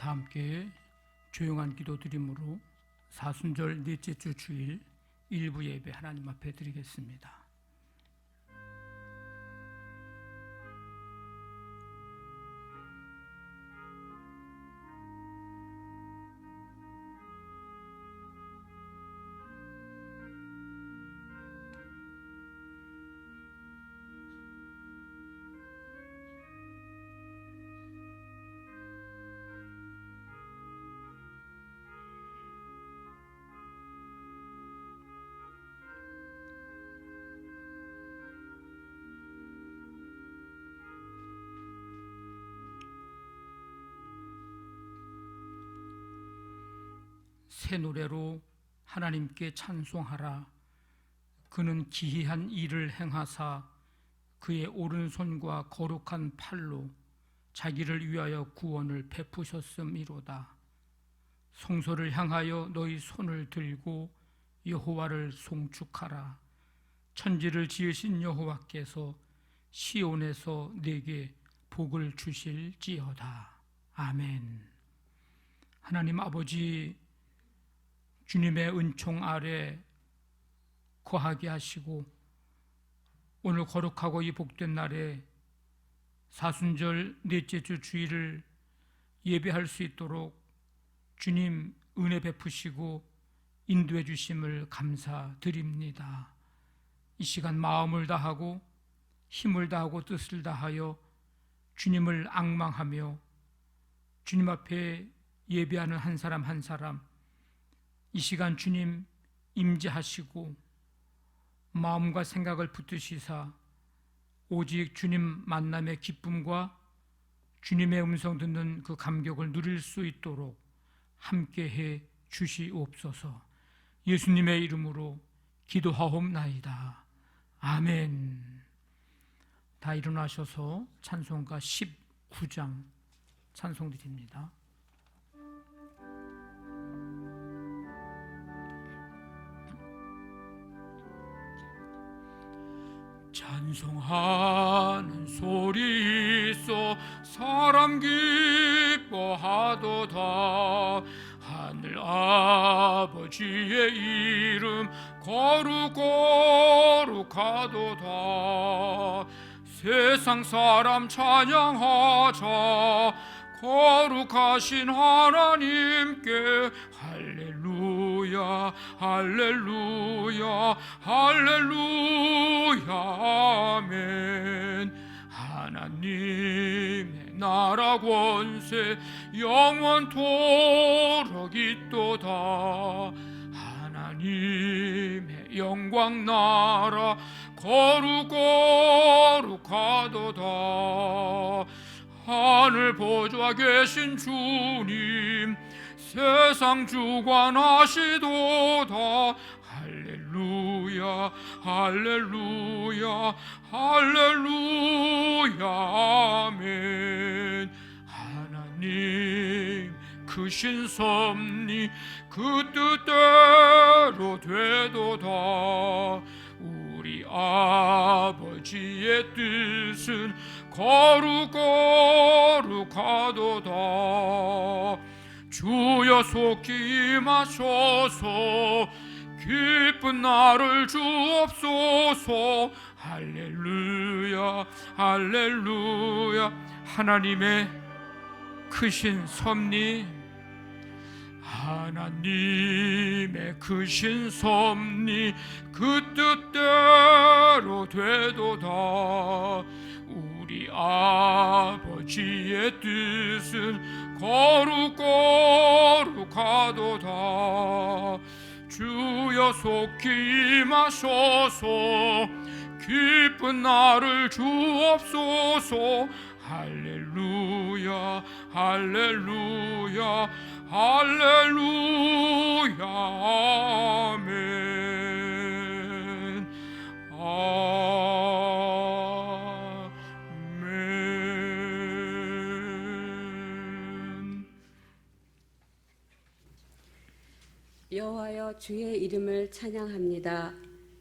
다 함께 조용한 기도 드림으로 사순절 넷째 주 주일 일부 예배 하나님 앞에 드리겠습니다. 새 노래로 하나님께 찬송하라. 그는 기이한 일을 행하사 그의 오른손과 거룩한 팔로 자기를 위하여 구원을 베푸셨음이로다. 성소를 향하여 너희 손을 들고 여호와를 송축하라. 천지를 지으신 여호와께서 시온에서 내게 복을 주실지어다. 아멘. 하나님 아버지, 주님의 은총 아래 거하게 하시고 오늘 거룩하고 이 복된 날에 사순절 넷째 주 주일을 예배할 수 있도록 주님 은혜 베푸시고 인도해 주심을 감사드립니다. 이 시간 마음을 다하고 힘을 다하고 뜻을 다하여 주님을 앙망하며 주님 앞에 예배하는 한 사람 한 사람, 이 시간 주님 임재하시고 마음과 생각을 붙드시사 오직 주님 만남의 기쁨과 주님의 음성 듣는 그 감격을 누릴 수 있도록 함께해 주시옵소서. 예수님의 이름으로 기도하옵나이다. 아멘. 다 일어나셔서 찬송가 19장 찬송 드립니다. 찬송하는 소리 있어 사람 기뻐하도다. 하늘 아버지의 이름 거룩하도다. 세상 사람 찬양하자. 거룩하신 하나님께 할렐루야 할렐루야 할렐루야 아멘. 하나님의 나라 권세 영원토록 있도다. 하나님의 영광 나라 거룩하도다. 하늘 보좌 계신 주님 세상 주관하시도다. 할렐루야 할렐루야 할렐루야 아멘. 하나님 크신 섭리 그 뜻대로 되도다. 우리 아버지의 뜻은 거룩하도다. 주여 속히 임하소서. 기쁜 날을 주옵소서. 할렐루야 할렐루야. 하나님의 크신 섭리, 하나님의 크신 섭리 그 뜻대로 되도다. 우리 아버지의 뜻은 거룩하도다. 주여 속히 임하소서. 기쁜 날을 주옵소서. 할렐루야 할렐루야 할렐루야 아멘. 아멘. 여호와여 주의 이름을 찬양합니다.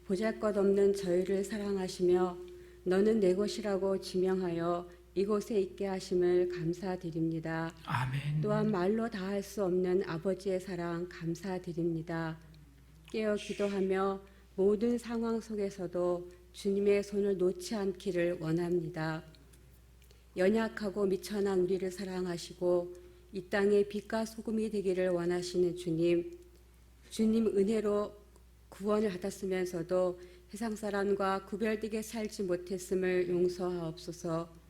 보잘것없는 저희를 사랑하시며 너는 내 것이라고 지명하여 이곳에 있게 하심을 감사드립니다. 아멘. 또한 말로 다할 수 없는 아버지의 사랑 감사드립니다. 깨어 기도하며 모든 상황 속에서도 주님의 손을 놓지 않기를 원합니다. 연약하고 미천한 우리를 사랑하시고 이 땅의 빛과 소금이 되기를 원하시는 주님, 주님 은혜로 구원을 받았으면서도 세상 사람과 구별되게 살지 못했음을 용서하옵소서.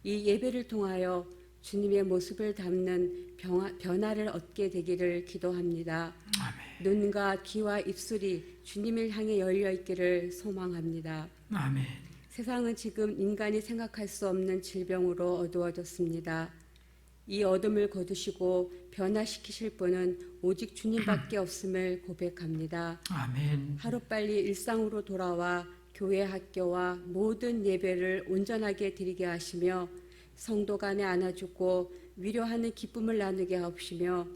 이 예배를 통하여 주님의 모습을 담는 변화를 얻게 되기를 기도합니다. 아멘. 눈과 귀와 입술이 주님을 향해 열려 있기를 소망합니다. 아멘. 세상은 지금 인간이 생각할 수 없는 질병으로 어두워졌습니다. 이 어둠을 거두시고 변화시키실 분은 오직 주님밖에 없음을 고백합니다. 아멘. 하루빨리 일상으로 돌아와 교회 학교와 모든 예배를 온전하게 드리게 하시며 성도 간에 안아주고 위로하는 기쁨을 나누게 하옵시며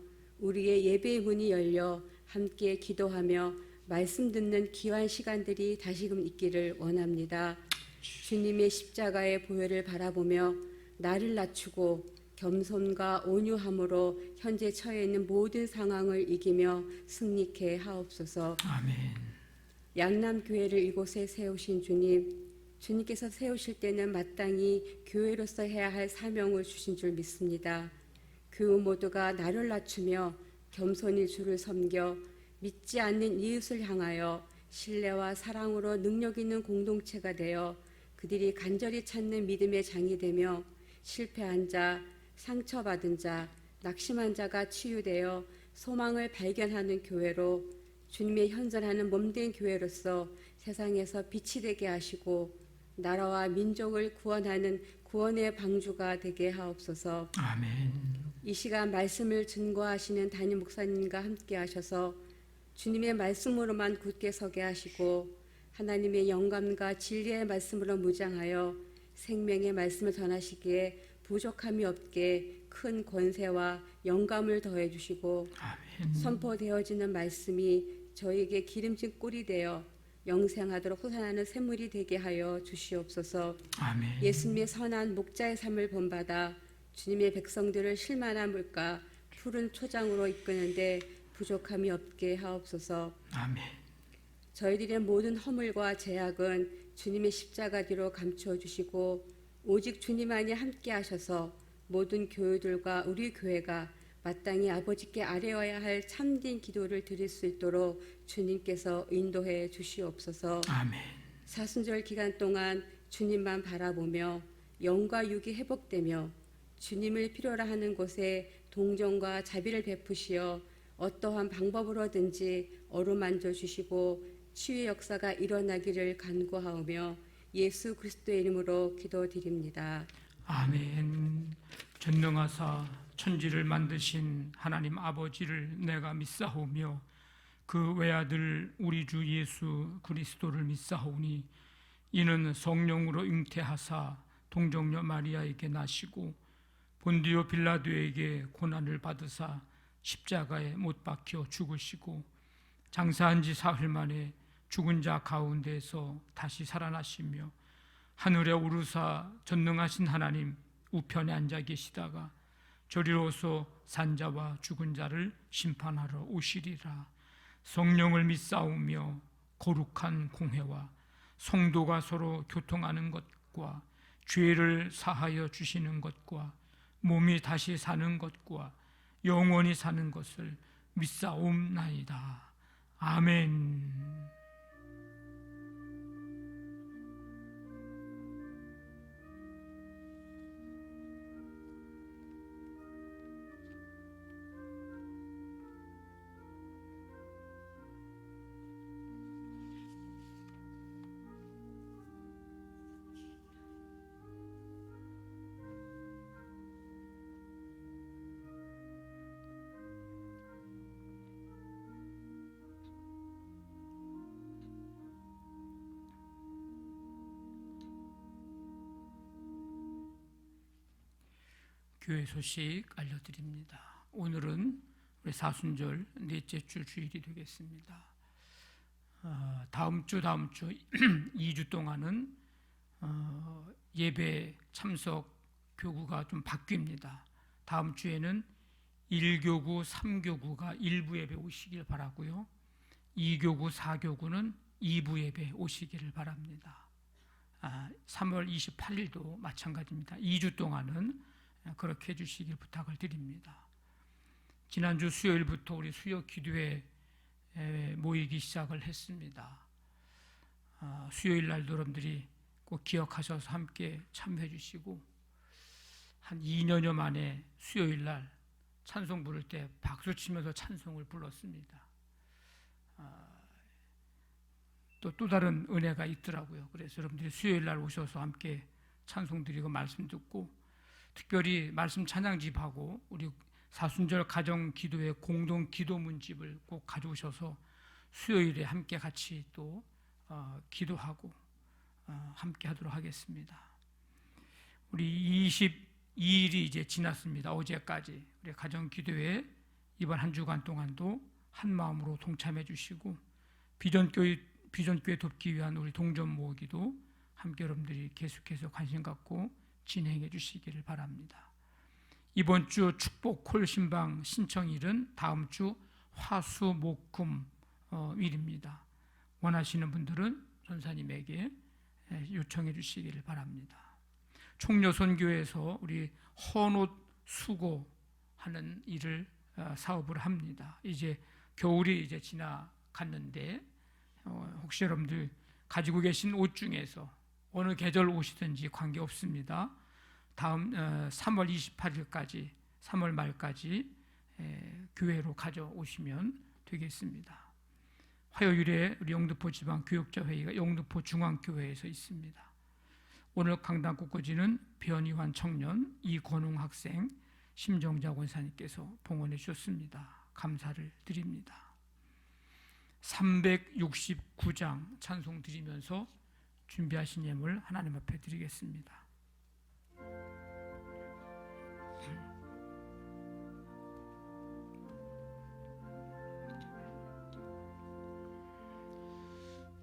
우리의 예배의 문이 열려 함께 기도하며 말씀 듣는 귀한 시간들이 다시금 있기를 원합니다. 주님의 십자가의 보혈을 바라보며 나를 낮추고 겸손과 온유함으로 현재 처해 있는 모든 상황을 이기며 승리케 하옵소서. 아멘. 양남교회를 이곳에 세우신 주님, 주님께서 세우실 때는 마땅히 교회로서 해야 할 사명을 주신 줄 믿습니다. 교우 모두가 나를 낮추며 겸손히 주를 섬겨 믿지 않는 이웃을 향하여 신뢰와 사랑으로 능력 있는 공동체가 되어 그들이 간절히 찾는 믿음의 장이 되며 실패한 자, 상처받은 자, 낙심한 자가 치유되어 소망을 발견하는 교회로 주님의 현존하는 몸된 교회로서 세상에서 빛이 되게 하시고 나라와 민족을 구원하는 구원의 방주가 되게 하옵소서. 아멘. 이 시간 말씀을 증거하시는 담임 목사님과 함께 하셔서 주님의 말씀으로만 굳게 서게 하시고 하나님의 영감과 진리의 말씀으로 무장하여 생명의 말씀을 전하시기에 부족함이 없게 큰 권세와 영감을 더해 주시고 아멘. 선포되어지는 말씀이 저에게 기름진 꿀이 되어 영생하도록 솟아나는 샘물이 되게 하여 주시옵소서. 아멘. 예수님의 선한 목자의 삶을 본받아 주님의 백성들을 실만한 물가 푸른 초장으로 이끄는데 부족함이 없게 하옵소서. 아멘. 저희들의 모든 허물과 제약은 주님의 십자가 뒤로 감추어 주시고 오직 주님만이 함께 하셔서 모든 교우들과 우리 교회가 마땅히 아버지께 아뢰어야 할 참된 기도를 드릴 수 있도록 주님께서 인도해 주시옵소서. 아멘. 사순절 기간 동안 주님만 바라보며 영과 육이 회복되며 주님을 필요로 하는 곳에 동정과 자비를 베푸시어 어떠한 방법으로든지 어루만져 주시고 치유의 역사가 일어나기를 간구하오며 예수 그리스도의 이름으로 기도드립니다. 아멘. 전능하사 천지를 만드신 하나님 아버지를 내가 믿사오며 그 외아들 우리 주 예수 그리스도를 믿사오니 이는 성령으로 잉태하사 동정녀 마리아에게 나시고 본디오 빌라도에게 고난을 받으사 십자가에 못 박혀 죽으시고 장사한 지 사흘 만에 죽은 자 가운데서 다시 살아나시며 하늘에 오르사 전능하신 하나님 우편에 앉아 계시다가 저리로서 산자와 죽은 자를 심판하러 오시리라. 성령을 믿사오며 거룩한 공회와 성도가 서로 교통하는 것과 죄를 사하여 주시는 것과 몸이 다시 사는 것과 영원히 사는 것을 믿사옵나이다. 아멘. 교회 소식 알려드립니다. 오늘은 우리 사순절 넷째 주 주일이 되겠습니다. 다음 주 2주 동안은 예배 참석 교구가 좀 바뀝니다. 다음 주에는 1교구, 3교구가 1부 예배 오시길 바라고요. 2교구, 4교구는 2부 예배 오시기를 바랍니다. 3월 28일도 마찬가지입니다. 2주 동안은 그렇게 해주시길 부탁을 드립니다. 지난주 수요일부터 우리 수요 기도회 모이기 시작을 했습니다. 수요일 날 여러분들이 꼭 기억하셔서 함께 참여해 주시고, 한 2년여 만에 수요일 날 찬송 부를 때 박수 치면서 찬송을 불렀습니다. 또 다른 은혜가 있더라고요. 그래서 여러분들이 수요일 날 오셔서 함께 찬송 드리고 말씀 듣고, 특별히 말씀 찬양집하고 우리 사순절 가정 기도회 공동 기도문집을 꼭 가져오셔서 수요일에 함께 같이 또 기도하고 함께 하도록 하겠습니다. 우리 22일이 이제 지났습니다. 어제까지 우리 가정 기도회 이번 한 주간 동안도 한 마음으로 동참해 주시고, 비전교회 돕기 위한 우리 동전 모으기도 함께 여러분들이 계속해서 관심 갖고 진행해 주시기를 바랍니다. 이번 주 축복 콜 신방 신청일은 다음 주 화수 목금 일입니다. 원하시는 분들은 전사님에게 요청해 주시기를 바랍니다. 총여선교회에서 우리 헌옷 수고하는 일을 사업을 합니다. 이제 겨울이 이제 지나갔는데 혹시 여러분들 가지고 계신 옷 중에서 어느 계절 옷이든지 관계없습니다. 다음 3월 28일까지 3월 말까지 교회로 가져오시면 되겠습니다. 화요일에 우리 영등포 지방 교육자 회의가 영등포 중앙교회에서 있습니다. 오늘 강단 꽃꽂이는 변희환 청년, 이권웅 학생, 심정자 권사님께서 봉헌해 주셨습니다. 감사를 드립니다. 369장 찬송 드리면서 준비하신 예물 하나님 앞에 드리겠습니다.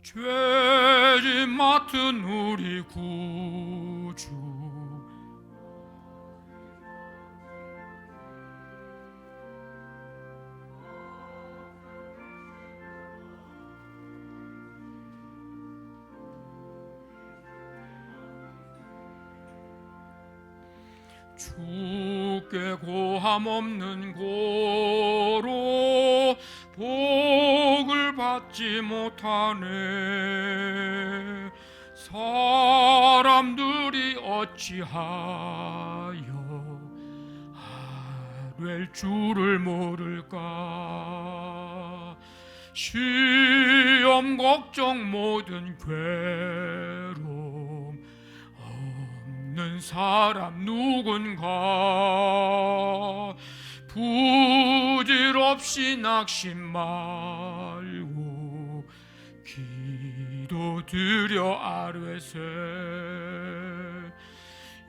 죄짐 맡은 우리 구주, 주께 고함 없는 고로 복을 받지 못하네. 사람들이 어찌하여 아뢰 줄을 모를까. 시험 걱정 모든 괴로움 없는 사람 누군가. 부질없이 낙심 말고 기도드려 아뢰세.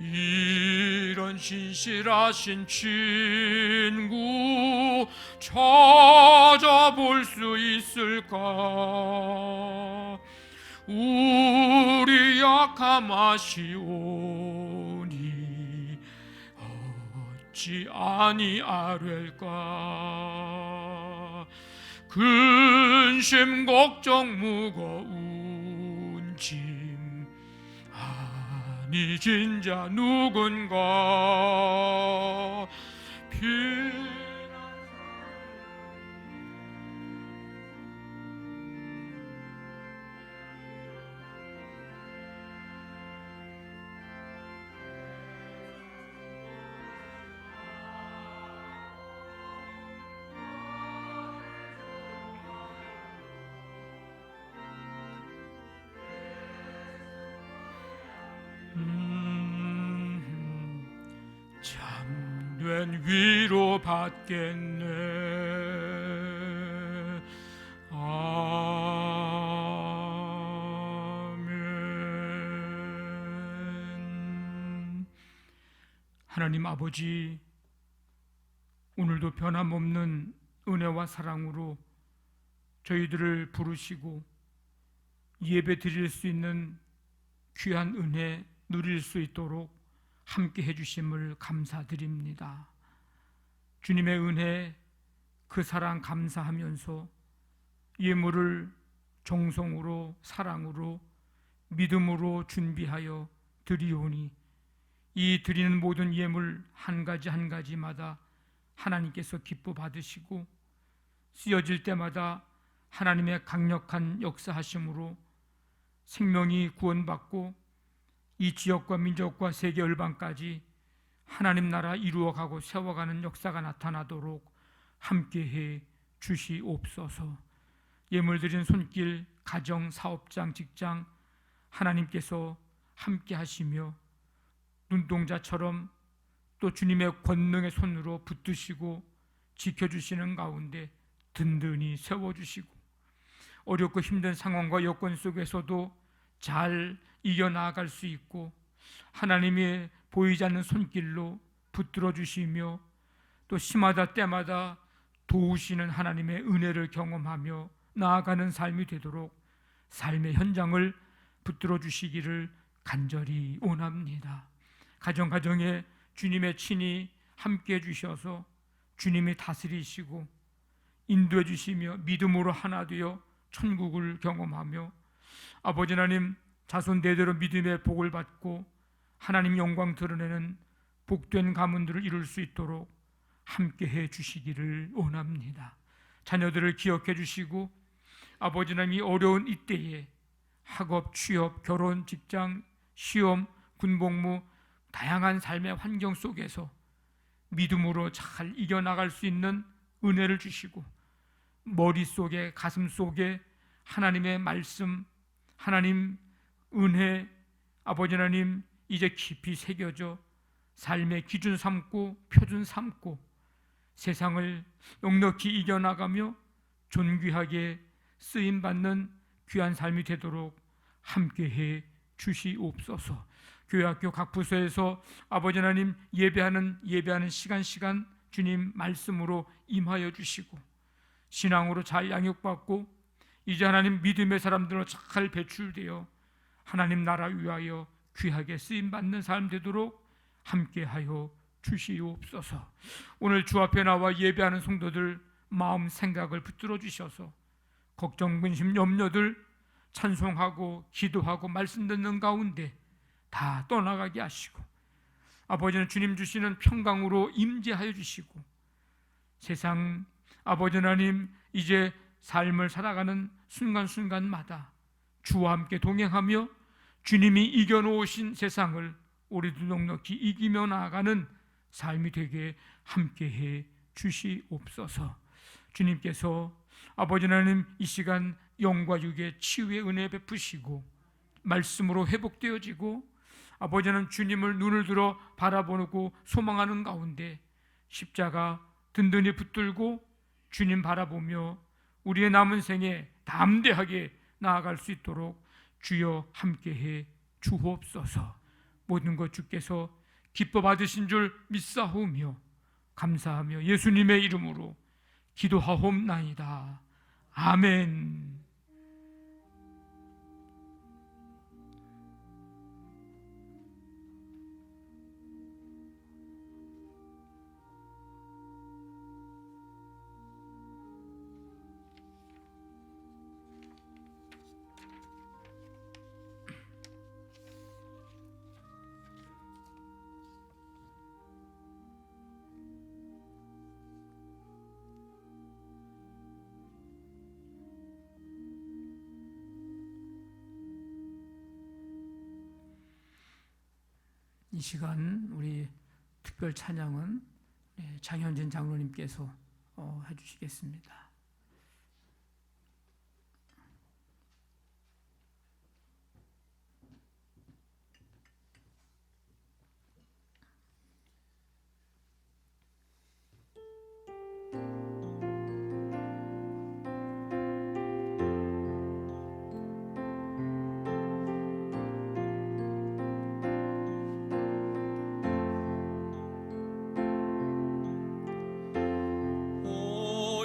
이런 신실하신 친구 찾아볼 수 있을까. 우리 약함 아시오니 어찌 아니 아뢰일까. 근심 걱정 무거운 짐 아니 진자 누군가. 참된 위로 받겠네. 아멘. 하나님 아버지, 오늘도 변함없는 은혜와 사랑으로 저희들을 부르시고 예배 드릴 수 있는 귀한 은혜 누릴 수 있도록 함께 해주심을 감사드립니다. 주님의 은혜, 그 사랑 감사하면서 예물을 정성으로 사랑으로 믿음으로 준비하여 드리오니 이 드리는 모든 예물 한 가지 한 가지마다 하나님께서 기뻐 받으시고 쓰여질 때마다 하나님의 강력한 역사하심으로 생명이 구원받고 이 지역과 민족과 세계 열방까지 하나님 나라 이루어가고 세워가는 역사가 나타나도록 함께해 주시옵소서. 예물 드린 손길, 가정, 사업장, 직장 하나님께서 함께 하시며 눈동자처럼 또 주님의 권능의 손으로 붙드시고 지켜주시는 가운데 든든히 세워주시고 어렵고 힘든 상황과 여건 속에서도 잘 이겨나갈 수 있고 하나님의 보이지 않는 손길로 붙들어 주시며 또 시마다 때마다 도우시는 하나님의 은혜를 경험하며 나아가는 삶이 되도록 삶의 현장을 붙들어 주시기를 간절히 원합니다. 가정가정에 주님의 친히 함께 해주셔서 주님이 다스리시고 인도해 주시며 믿음으로 하나 되어 천국을 경험하며 아버지 하나님 자손 대대로 믿음의 복을 받고 하나님 영광 드러내는 복된 가문들을 이룰 수 있도록 함께해 주시기를 원합니다. 자녀들을 기억해 주시고 아버지 하나님 이 어려운 이때에 학업, 취업, 결혼, 직장, 시험, 군복무 다양한 삶의 환경 속에서 믿음으로 잘 이겨나갈 수 있는 은혜를 주시고 머릿속에 가슴속에 하나님의 말씀, 하나님 은혜, 아버지 하나님 이제 깊이 새겨져 삶의 기준 삼고 표준 삼고 세상을 넉넉히 이겨나가며 존귀하게 쓰임받는 귀한 삶이 되도록 함께해 주시옵소서. 교회학교 각 부서에서 아버지 하나님 예배하는 시간 주님 말씀으로 임하여 주시고 신앙으로 잘 양육받고 이제 하나님 믿음의 사람들로 잘 배출되어 하나님 나라 위하여 귀하게 쓰임받는 삶 되도록 함께하여 주시옵소서. 오늘 주 앞에 나와 예배하는 성도들 마음 생각을 붙들어 주셔서 걱정, 근심, 염려들 찬송하고 기도하고 말씀 듣는 가운데 다 떠나가게 하시고 아버지는 주님 주시는 평강으로 임재하여 주시고 세상 아버지 하나님 이제 삶을 살아가는 순간순간마다 주와 함께 동행하며 주님이 이겨놓으신 세상을 우리도 넉넉히 이기며 나아가는 삶이 되게 함께해 주시옵소서. 주님께서 아버지 하나님 이 시간 영과 육의 치유의 은혜 베푸시고 말씀으로 회복되어지고 아버지는 주님을 눈을 들어 바라보고 소망하는 가운데 십자가 든든히 붙들고 주님 바라보며 우리의 남은 생에 담대하게 나아갈 수 있도록 주여 함께해 주옵소서. 모든 것 주께서 기뻐 받으신 줄 믿사오며 감사하며 예수님의 이름으로 기도하옵나이다. 아멘. 이 시간 우리 특별 찬양은 장현진 장로님께서 해주시겠습니다. 오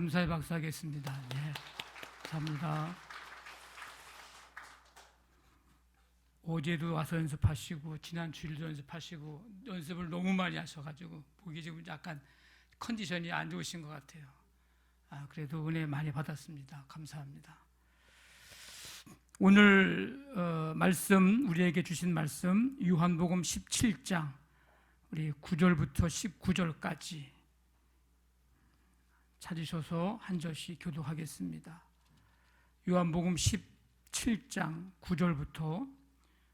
감사의 박수하겠습니다. 네, 감사합니다. 어제도 와서 연습하시고 지난 주일도 연습하시고 연습을 너무 많이 하셔가지고 보기 지금 약간 컨디션이 안 좋으신 것 같아요. 그래도 은혜 많이 받았습니다. 감사합니다. 오늘 말씀, 우리에게 주신 말씀 요한복음 17장 우리 9절부터 19절까지 찾으셔서 한 절씩 교독하겠습니다. 요한복음 17장 9절부터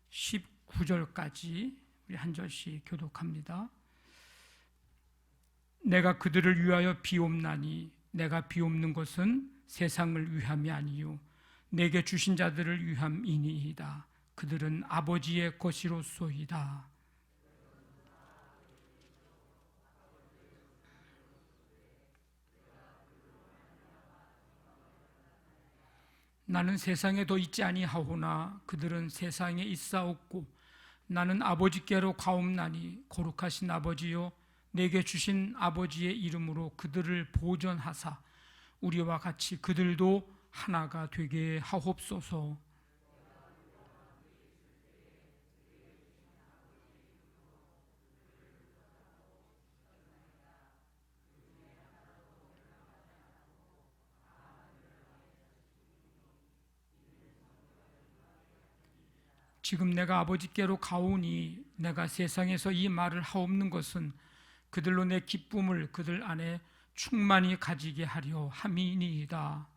19절까지 우리 한 절씩 교독합니다. 내가 그들을 위하여 비옵나니 내가 비옵는 것은 세상을 위함이 아니요 내게 주신 자들을 위함이니이다. 그들은 아버지의 것이로소이다. 나는 세상에 더 있지 아니하오나 그들은 세상에 있사옵고 나는 아버지께로 가옵나니 거룩하신 아버지여 내게 주신 아버지의 이름으로 그들을 보전하사 우리와 같이 그들도 하나가 되게 하옵소서. 지금 내가 아버지께로 가오니 내가 세상에서 이 말을 하옵는 것은 그들로 내 기쁨을 그들 안에 충만히 가지게 하려 함이니이다.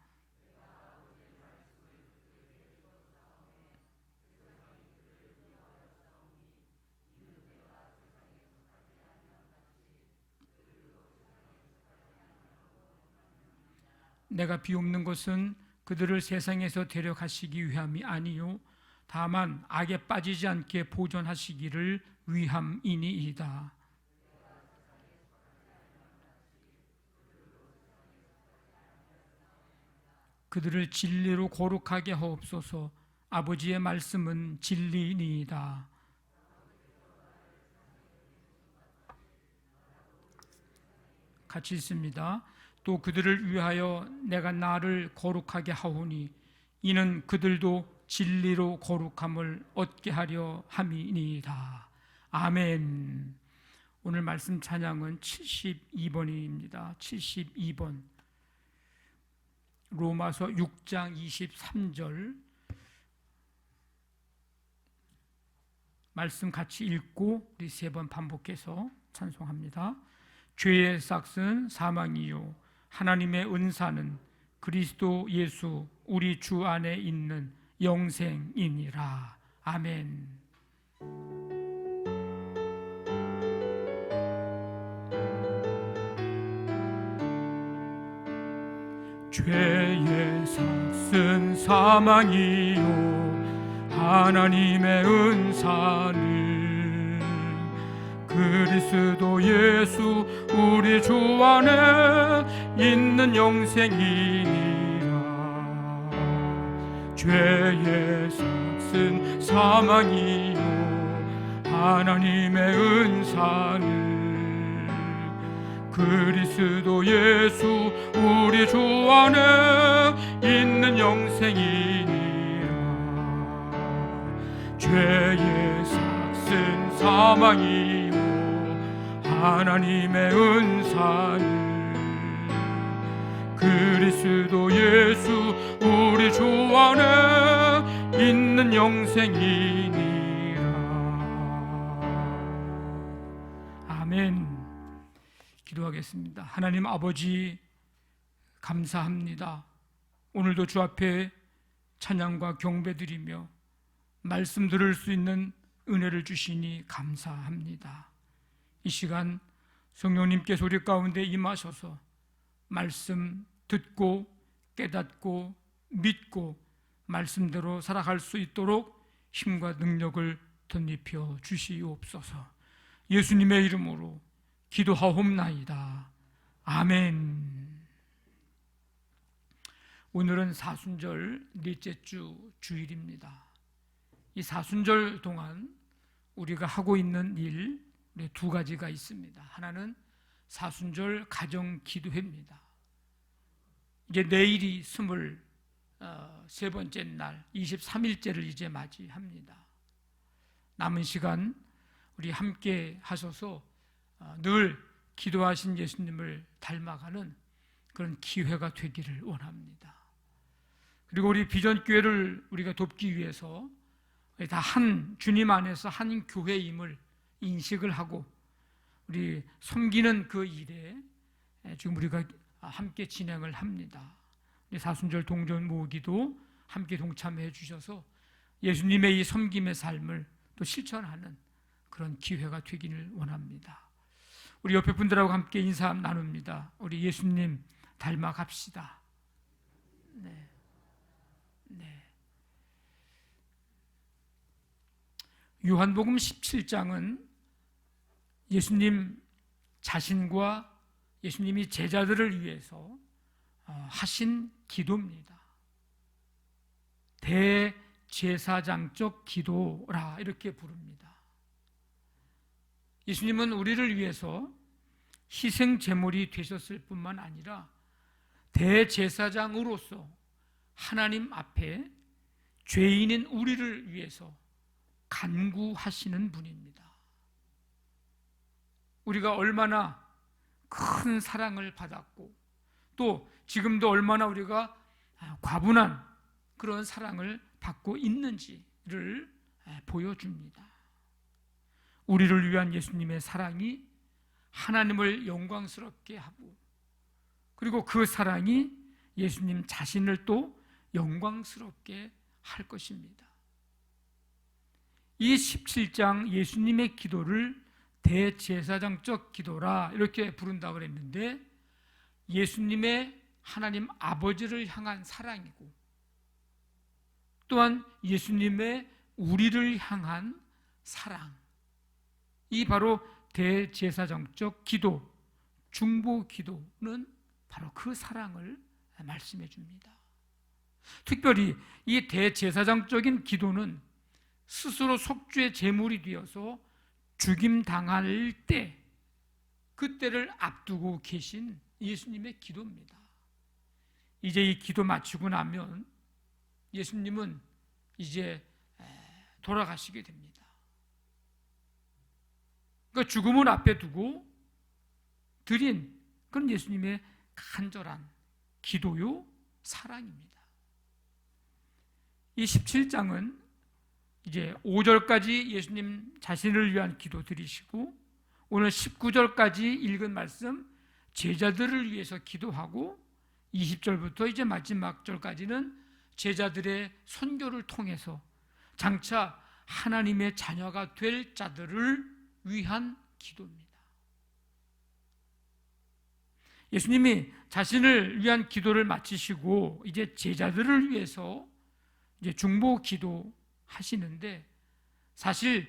내가 비옵는 것은 그들을 세상에서 데려가시기 위함이 아니요 다만 악에 빠지지 않게 보존하시기를 위함이니이다. 그들을 진리로 거룩하게 하옵소서. 아버지의 말씀은 진리니이다. 같이 있습니다. 또 그들을 위하여 내가 나를 거룩하게 하오니 이는 그들도 진리로 거룩함을 얻게 하려 함이니이다. 아멘. 오늘 말씀 찬양은 72번입니다. 72번. 로마서 6장 23절 말씀 같이 읽고 우리 세 번 반복해서 찬송합니다. 죄의 삭은 사망이요 하나님의 은사는 그리스도 예수 우리 주 안에 있는 영생이니라. 아멘. 죄의 삭은 사망이요 하나님의 은사는 그리스도 예수 우리 주 안에 있는 영생이니라. 죄의 삭은 사망이요 하나님의 은사는 그리스도 예수 우리 주 안에 있는 영생이니라. 죄의 삭은 사망이요 하나님의 은사는 그리스도 예수 우리 주 안에 있는 영생이니라. 아멘. 기도하겠습니다. 하나님 아버지 감사합니다. 오늘도 주 앞에 찬양과 경배드리며 말씀 들을 수 있는 은혜를 주시니 감사합니다. 이 시간 성령님께서 우리 가운데 임하셔서 말씀 듣고 깨닫고 믿고 말씀대로 살아갈 수 있도록 힘과 능력을 덧입혀 주시옵소서. 예수님의 이름으로 기도하옵나이다. 아멘. 오늘은 사순절 넷째 주 주일입니다. 이 사순절 동안 우리가 하고 있는 일 두 가지가 있습니다. 하나는 사순절 가정 기도회입니다. 이제 내일이 23번째 날 23일째를 이제 맞이합니다. 남은 시간 우리 함께 하셔서 늘 기도하신 예수님을 닮아가는 그런 기회가 되기를 원합니다. 그리고 우리 비전교회를 우리가 돕기 위해서 다 한 주님 안에서 한 교회임을 인식을 하고 우리 섬기는 그 일에 지금 우리가 함께 진행을 합니다. 우리 사순절 동전 모으기도 함께 동참해 주셔서 예수님의 이 섬김의 삶을 또 실천하는 그런 기회가 되기를 원합니다. 우리 옆에 분들하고 함께 인사 나눕니다. 우리 예수님 닮아갑시다. 네. 네. 요한복음 17장은 예수님 자신과 예수님이 제자들을 위해서 하신 기도입니다. 대제사장적 기도라 이렇게 부릅니다. 예수님은 우리를 위해서 희생 제물이 되셨을 뿐만 아니라 대제사장으로서 하나님 앞에 죄인인 우리를 위해서 간구하시는 분입니다. 우리가 얼마나 큰 사랑을 받았고 또 지금도 얼마나 우리가 과분한 그런 사랑을 받고 있는지를 보여줍니다. 우리를 위한 예수님의 사랑이 하나님을 영광스럽게 하고 그리고 그 사랑이 예수님 자신을 또 영광스럽게 할 것입니다. 이 17장 예수님의 기도를 대제사장적 기도라 이렇게 부른다고 그랬는데 예수님의 하나님 아버지를 향한 사랑이고 또한 예수님의 우리를 향한 사랑, 이 바로 대제사장적 기도, 중보 기도는 바로 그 사랑을 말씀해 줍니다. 특별히 이 대제사장적인 기도는 스스로 속죄의 제물이 되어서 죽임당할 때 그때를 앞두고 계신 예수님의 기도입니다. 이제 이 기도 마치고 나면 예수님은 이제 돌아가시게 됩니다. 그러니까 죽음을 앞에 두고 드린 그런 예수님의 간절한 기도요 사랑입니다. 이 17장은 이제 5절까지 예수님 자신을 위한 기도 드리시고 오늘 19절까지 읽은 말씀 제자들을 위해서 기도하고 20절부터 이제 마지막 절까지는 제자들의 선교를 통해서 장차 하나님의 자녀가 될 자들을 위한 기도입니다. 예수님이 자신을 위한 기도를 마치시고 이제 제자들을 위해서 이제 중보 기도 하시는데 사실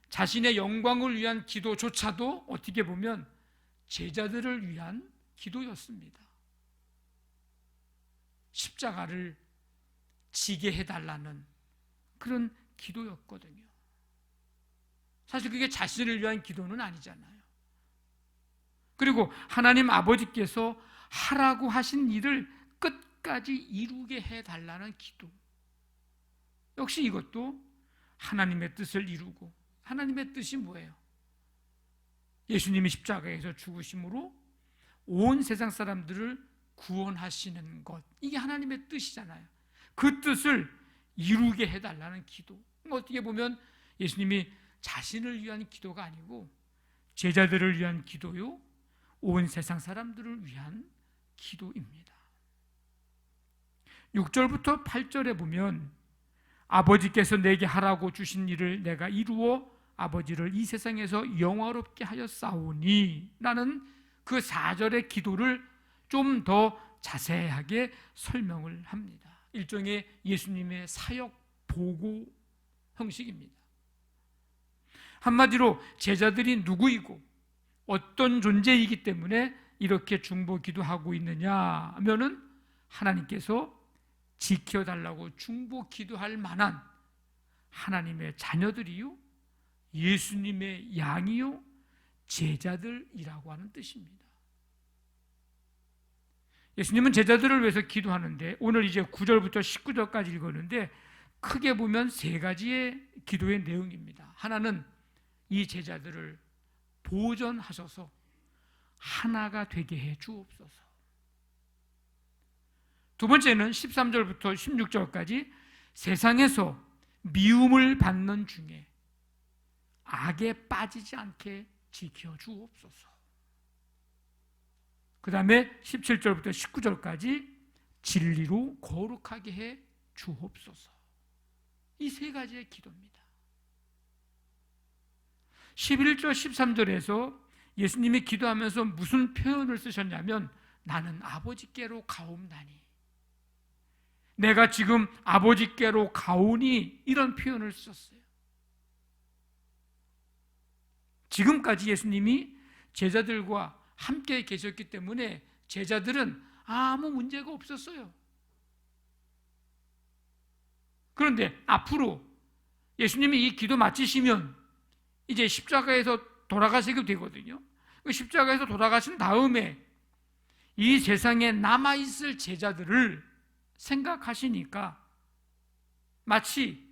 자신의 영광을 위한 기도조차도 어떻게 보면 제자들을 위한 기도였습니다. 십자가를 지게 해달라는 그런 기도였거든요. 사실 그게 자신을 위한 기도는 아니잖아요. 그리고 하나님 아버지께서 하라고 하신 일을 끝까지 이루게 해달라는 기도. 역시 이것도 하나님의 뜻을 이루고, 하나님의 뜻이 뭐예요? 예수님이 십자가에서 죽으심으로 온 세상 사람들을 구원하시는 것, 이게 하나님의 뜻이잖아요. 그 뜻을 이루게 해달라는 기도. 어떻게 보면 예수님이 자신을 위한 기도가 아니고 제자들을 위한 기도요, 온 세상 사람들을 위한 기도입니다. 6절부터 8절에 보면 아버지께서 내게 하라고 주신 일을 내가 이루어 아버지를 이 세상에서 영화롭게 하였사오니 라는 그 4절의 기도를 좀 더 자세하게 설명을 합니다. 일종의 예수님의 사역 보고 형식입니다. 한마디로 제자들이 누구이고 어떤 존재이기 때문에 이렇게 중보 기도하고 있느냐 하면은 하나님께서 지켜달라고 중보 기도할 만한 하나님의 자녀들이요, 예수님의 양이요, 제자들이라고 하는 뜻입니다. 예수님은 제자들을 위해서 기도하는데 오늘 이제 9절부터 19절까지 읽었는데 크게 보면 세 가지의 기도의 내용입니다. 하나는 이 제자들을 보존하셔서 하나가 되게 해 주옵소서. 두 번째는 13절부터 16절까지 세상에서 미움을 받는 중에 악에 빠지지 않게 지켜 주옵소서. 그 다음에 17절부터 19절까지 진리로 거룩하게 해 주옵소서. 이 세 가지의 기도입니다. 11절 13절에서 예수님이 기도하면서 무슨 표현을 쓰셨냐면 나는 아버지께로 가옵나니, 내가 지금 아버지께로 가오니, 이런 표현을 썼어요. 지금까지 예수님이 제자들과 함께 계셨기 때문에 제자들은 아무 문제가 없었어요. 그런데 앞으로 예수님이 이 기도 마치시면 이제 십자가에서 돌아가시게 되거든요. 십자가에서 돌아가신 다음에 이 세상에 남아있을 제자들을 생각하시니까 마치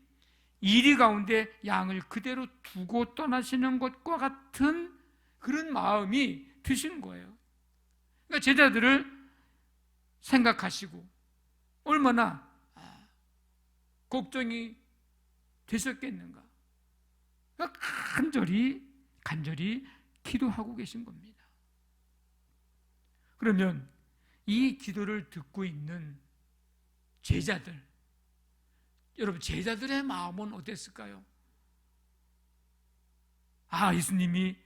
이리 가운데 양을 그대로 두고 떠나시는 것과 같은 그런 마음이 드시는 거예요. 그러니까 제자들을 생각하시고 얼마나 걱정이 되셨겠는가. 그러니까 간절히 기도하고 계신 겁니다. 그러면 이 기도를 듣고 있는 제자들, 여러분 제자들의 마음은 어땠을까요? 아, 예수님이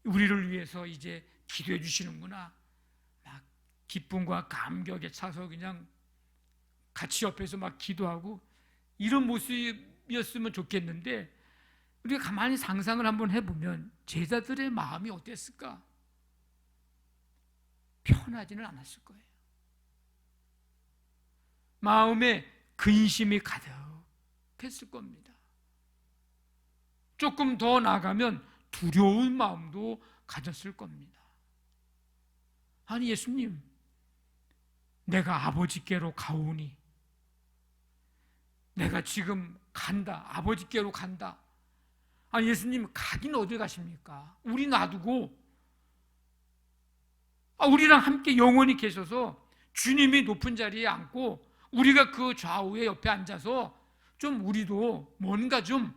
우리를 위해서 이제 기도해 주시는구나. 막 기쁨과 감격에 차서 그냥 같이 옆에서 막 기도하고 이런 모습이었으면 좋겠는데 우리가 가만히 상상을 한번 해보면 제자들의 마음이 어땠을까? 편하지는 않았을 거예요. 마음에 근심이 가득했을 겁니다. 조금 더 나아가면 두려운 마음도 가졌을 겁니다. 아니 예수님, 내가 아버지께로 가오니, 내가 지금 간다, 아버지께로 간다. 아니 예수님, 가긴 어디 가십니까? 우리 놔두고 우리랑 함께 영원히 계셔서 주님이 높은 자리에 앉고 우리가 그 좌우에 옆에 앉아서 좀 우리도 뭔가 좀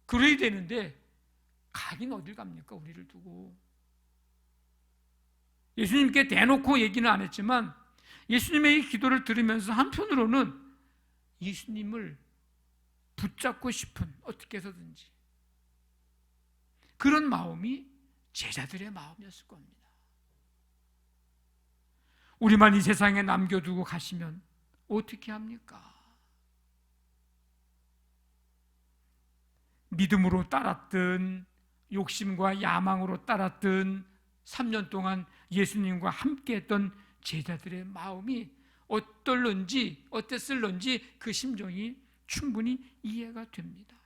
그래야 되는데 가긴 어딜 갑니까? 우리를 두고. 예수님께 대놓고 얘기는 안 했지만 예수님의 이 기도를 들으면서 한편으로는 예수님을 붙잡고 싶은, 어떻게 해서든지 그런 마음이 제자들의 마음이었을 겁니다. 우리만 이 세상에 남겨두고 가시면 어떻게 합니까? 믿음으로 따랐든 욕심과 야망으로 따랐든 3년 동안 예수님과 함께했던 제자들의 마음이 어땠을런지 그 심정이 충분히 이해가 됩니다.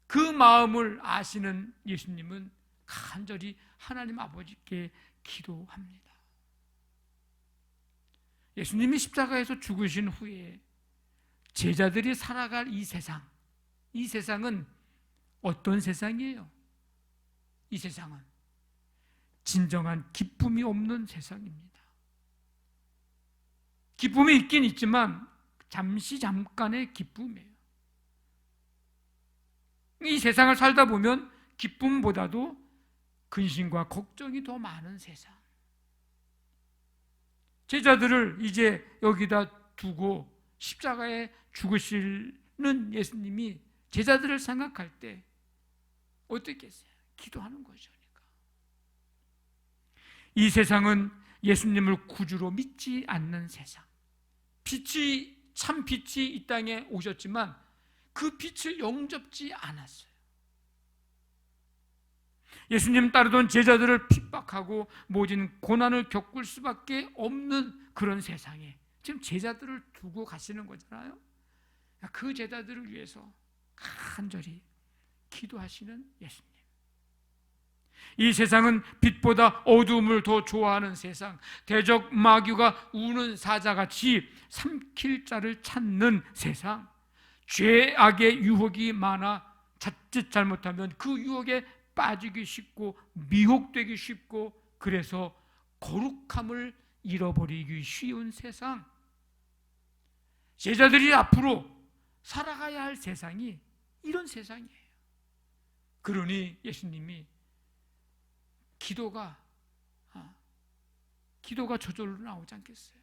그 마음을 아시는 예수님은 간절히 하나님 아버지께 기도합니다. 예수님이 십자가에서 죽으신 후에 제자들이 살아갈 이 세상은 어떤 세상이에요? 이 세상은 진정한 기쁨이 없는 세상입니다. 기쁨이 있긴 있지만 잠깐의 기쁨이에요. 이 세상을 살다 보면 기쁨보다도 근심과 걱정이 더 많은 세상. 제자들을 이제 여기다 두고 십자가에 죽으시는 예수님이 제자들을 생각할 때 어떻게 했어요? 기도하는 거죠. 그러니까. 이 세상은 예수님을 구주로 믿지 않는 세상. 참 빛이 이 땅에 오셨지만 그 빛을 영접지 않았어요. 예수님 따르던 제자들을 핍박하고 모진 고난을 겪을 수밖에 없는 그런 세상에 지금 제자들을 두고 가시는 거잖아요. 그 제자들을 위해서 간절히 기도하시는 예수님. 이 세상은 빛보다 어두움을 더 좋아하는 세상, 대적 마귀가 우는 사자같이 삼킬 자를 찾는 세상, 죄악의 유혹이 많아 자칫 잘못하면 그 유혹에 빠지기 쉽고 미혹되기 쉽고, 그래서 거룩함을 잃어버리기 쉬운 세상, 제자들이 앞으로 살아가야 할 세상이 이런 세상이에요. 그러니 예수님이 기도가 저절로 나오지 않겠어요?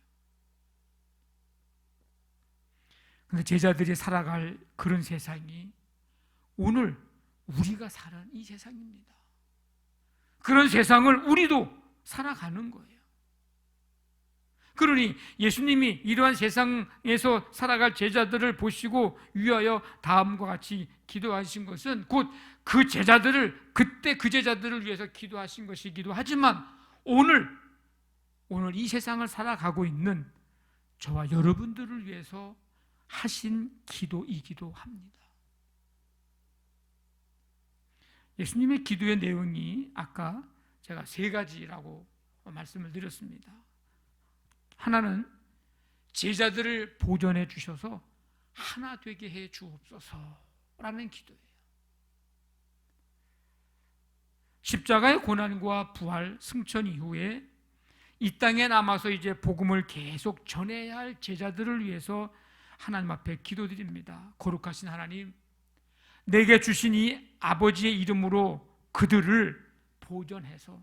근데 제자들이 살아갈 그런 세상이 오늘 우리가 사는 이 세상입니다. 그런 세상을 우리도 살아가는 거예요. 그러니 예수님이 이러한 세상에서 살아갈 제자들을 보시고 위하여 다음과 같이 기도하신 것은 곧 그 제자들을, 그때 그 제자들을 위해서 기도하신 것이기도 하지만 오늘 이 세상을 살아가고 있는 저와 여러분들을 위해서 하신 기도이기도 합니다. 예수님의 기도의 내용이 아까 제가 3가지라고 말씀을 드렸습니다. 하나는 제자들을 보존해 주셔서 하나 되게 해 주옵소서라는 기도예요. 십자가의 고난과 부활, 승천 이후에 이 땅에 남아서 이제 복음을 계속 전해야 할 제자들을 위해서 하나님 앞에 기도드립니다. 거룩하신 하나님, 내게 주신 이 아버지의 이름으로 그들을 보존해서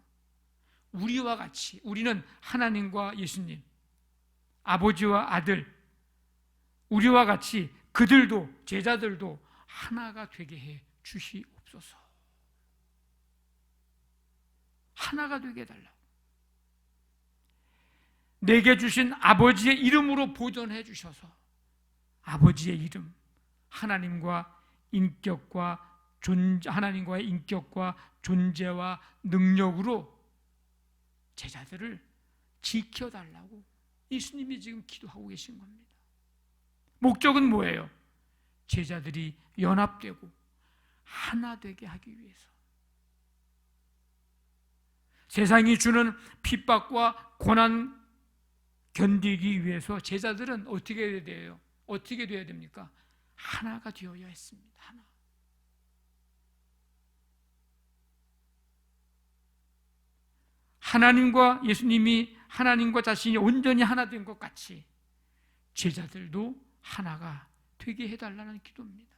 우리와 같이, 우리는 하나님과 예수님, 아버지와 아들, 우리와 같이 그들도, 제자들도 하나가 되게 해 주시옵소서. 하나가 되게 해달라고. 내게 주신 아버지의 이름으로 보존해 주셔서 아버지의 이름, 하나님과의 인격과 존재와 능력으로 제자들을 지켜달라고 예수님이 지금 기도하고 계신 겁니다. 목적은 뭐예요? 제자들이 연합되고 하나 되게 하기 위해서. 세상이 주는 핍박과 고난 견디기 위해서 제자들은 어떻게 돼야 됩니까? 하나가 되어야 했습니다. 하나. 하나님과 예수님이, 하나님과 자신이 온전히 하나 된 것 같이 제자들도 하나가 되게 해달라는 기도입니다.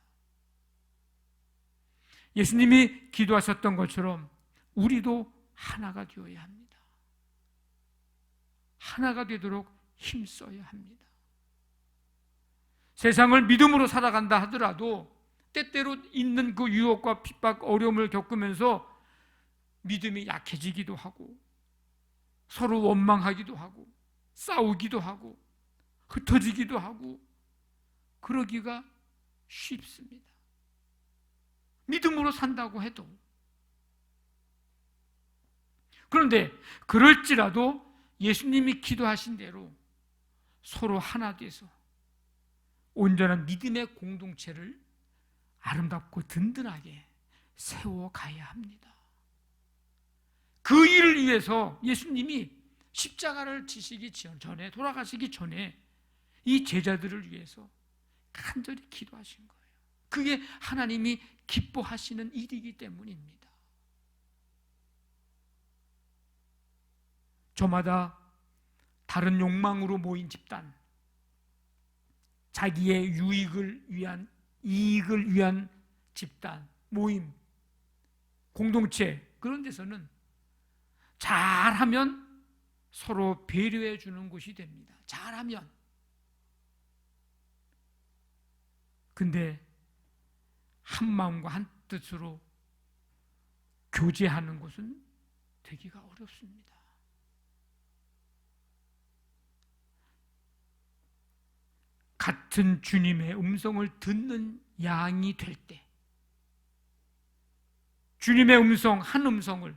예수님이 기도하셨던 것처럼 우리도 하나가 되어야 합니다. 하나가 되도록 힘써야 합니다. 세상을 믿음으로 살아간다 하더라도 때때로 있는 그 유혹과 핍박, 어려움을 겪으면서 믿음이 약해지기도 하고 서로 원망하기도 하고 싸우기도 하고 흩어지기도 하고 그러기가 쉽습니다. 믿음으로 산다고 해도. 그런데 그럴지라도 예수님이 기도하신 대로 서로 하나 돼서 온전한 믿음의 공동체를 아름답고 든든하게 세워가야 합니다. 그 일을 위해서 예수님이 십자가를 지시기 전에, 돌아가시기 전에 이 제자들을 위해서 간절히 기도하신 거예요. 그게 하나님이 기뻐하시는 일이기 때문입니다. 저마다 다른 욕망으로 모인 집단, 자기의 이익을 위한 집단, 모임, 공동체, 그런 데서는 잘하면 서로 배려해 주는 곳이 됩니다. 잘하면. 근데 한 마음과 한 뜻으로 교제하는 곳은 되기가 어렵습니다. 같은 주님의 음성을 듣는 양이 될 때, 주님의 음성, 한 음성을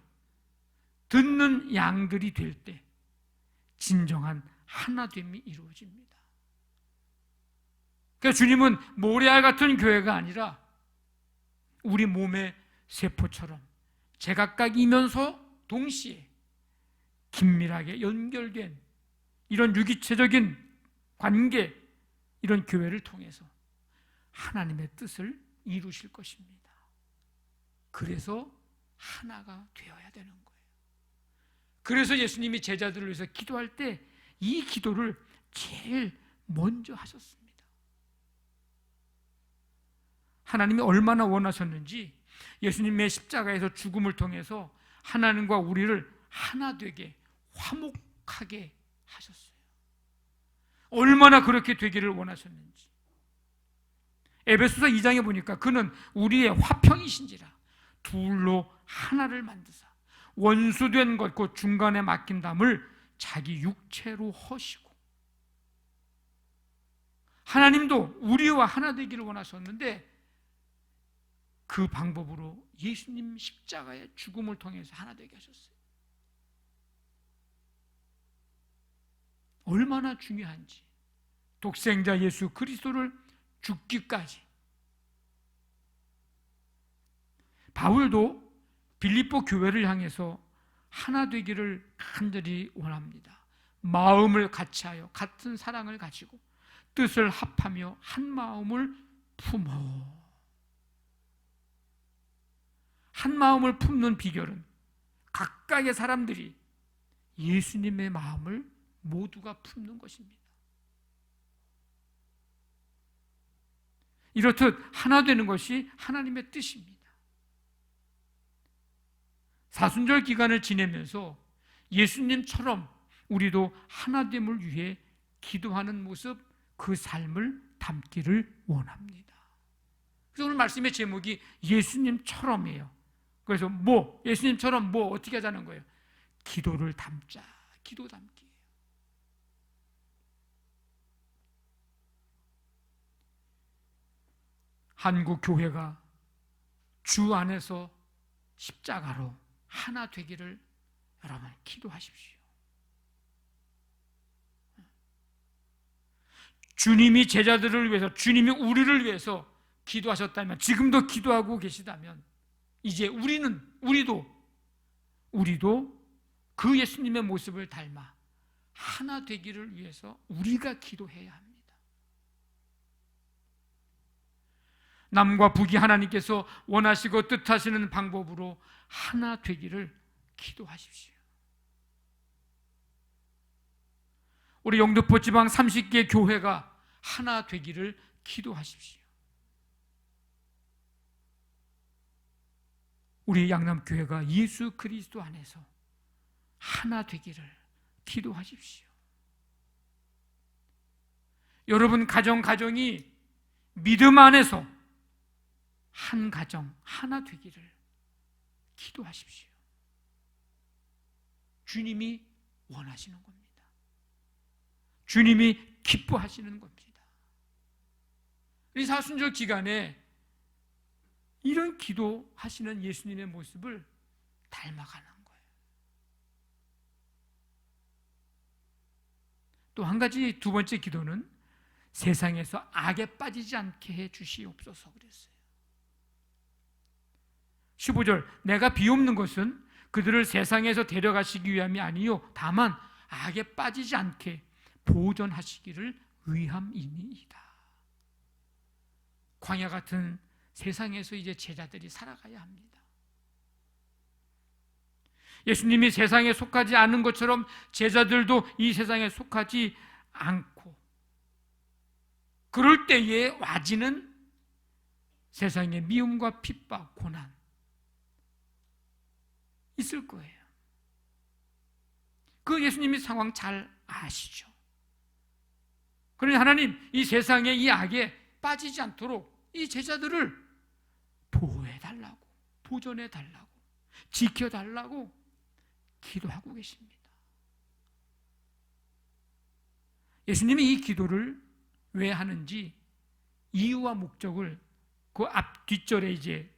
듣는 양들이 될 때 진정한 하나됨이 이루어집니다. 그러니까 주님은 모래알 같은 교회가 아니라 우리 몸의 세포처럼 제각각이면서 동시에 긴밀하게 연결된 이런 유기체적인 관계, 이런 교회를 통해서 하나님의 뜻을 이루실 것입니다. 그래서 하나가 되어야 되는 거예요. 그래서 예수님이 제자들을 위해서 기도할 때 이 기도를 제일 먼저 하셨습니다. 하나님이 얼마나 원하셨는지 예수님의 십자가에서 죽음을 통해서 하나님과 우리를 하나 되게 화목하게 하셨어요. 얼마나 그렇게 되기를 원하셨는지. 에베소서 2장에 보니까 그는 우리의 화평이신지라 둘로 하나를 만드사 원수된 것 곧 중간에 막힌 담을 자기 육체로 허시고. 하나님도 우리와 하나 되기를 원하셨는데 그 방법으로 예수님 십자가의 죽음을 통해서 하나 되게 하셨어요. 얼마나 중요한지. 독생자 예수 그리스도를 죽기까지. 바울도 빌립보 교회를 향해서 하나 되기를 간절히 원합니다. 마음을 같이하여 같은 사랑을 가지고 뜻을 합하며 한 마음을 품어. 한 마음을 품는 비결은 각각의 사람들이 예수님의 마음을 모두가 품는 것입니다. 이렇듯 하나 되는 것이 하나님의 뜻입니다. 사순절 기간을 지내면서 예수님처럼 우리도 하나됨을 위해 기도하는 모습, 그 삶을 담기를 원합니다. 그래서 오늘 말씀의 제목이 예수님처럼이에요. 그래서 예수님처럼 어떻게 하자는 거예요? 기도를 담자. 기도 담기. 한국 교회가 주 안에서 십자가로 하나 되기를 여러분 기도하십시오. 주님이 제자들을 위해서, 주님이 우리를 위해서 기도하셨다면, 지금도 기도하고 계시다면 이제 우리도 그 예수님의 모습을 닮아 하나 되기를 위해서 우리가 기도해야 합니다. 남과 북이 하나님께서 원하시고 뜻하시는 방법으로 하나 되기를 기도하십시오. 우리 영등포 지방 30개 교회가 하나 되기를 기도하십시오. 우리 양남교회가 예수 그리스도 안에서 하나 되기를 기도하십시오. 여러분 가정이 믿음 안에서 한 가정 하나 되기를 기도하십시오. 주님이 원하시는 겁니다. 주님이 기뻐하시는 겁니다. 이 사순절 기간에 이런 기도하시는 예수님의 모습을 닮아가는 거예요. 또 한 가지, 두 번째 기도는 세상에서 악에 빠지지 않게 해 주시옵소서 그랬어요. 15절, 내가 비옵는 것은 그들을 세상에서 데려가시기 위함이 아니요 다만 악에 빠지지 않게 보존하시기를 위함이니이다. 광야 같은 세상에서 이제 제자들이 살아가야 합니다. 예수님이 세상에 속하지 않은 것처럼 제자들도 이 세상에 속하지 않고, 그럴 때에 와지는 세상의 미움과 핍박, 고난 있을 거예요. 그 예수님이 상황 잘 아시죠. 그러니 하나님, 이 세상의 이 악에 빠지지 않도록 이 제자들을 보호해달라고, 보존해달라고, 지켜달라고 기도하고 계십니다. 예수님이 이 기도를 왜 하는지 이유와 목적을 그 앞 뒷절에 이제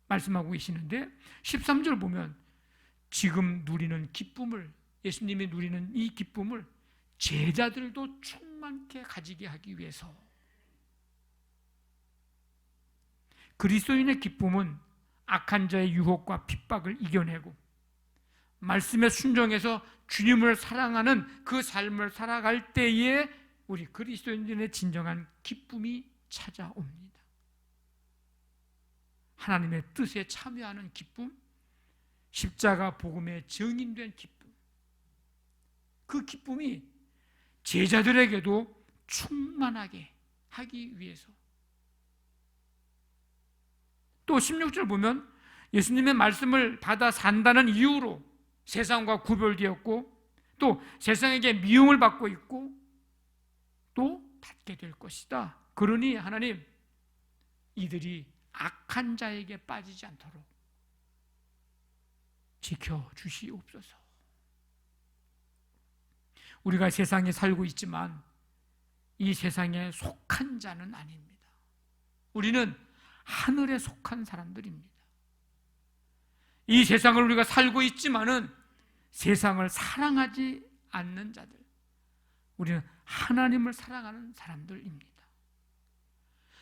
말씀하고 계시는데, 13절 보면 지금 누리는 기쁨을, 예수님이 누리는 이 기쁨을 제자들도 충만케 가지게 하기 위해서. 그리스도인의 기쁨은 악한 자의 유혹과 핍박을 이겨내고 말씀에 순종해서 주님을 사랑하는 그 삶을 살아갈 때에 우리 그리스도인들의 진정한 기쁨이 찾아옵니다. 하나님의 뜻에 참여하는 기쁨, 십자가 복음의 증인된 기쁨, 그 기쁨이 제자들에게도 충만하게 하기 위해서. 또 16절 보면 예수님의 말씀을 받아 산다는 이유로 세상과 구별되었고 또 세상에게 미움을 받고 있고 또 받게 될 것이다. 그러니 하나님, 이들이 악한 자에게 빠지지 않도록 지켜주시옵소서. 우리가 세상에 살고 있지만 이 세상에 속한 자는 아닙니다. 우리는 하늘에 속한 사람들입니다. 이 세상을 우리가 살고 있지만은 세상을 사랑하지 않는 자들, 우리는 하나님을 사랑하는 사람들입니다.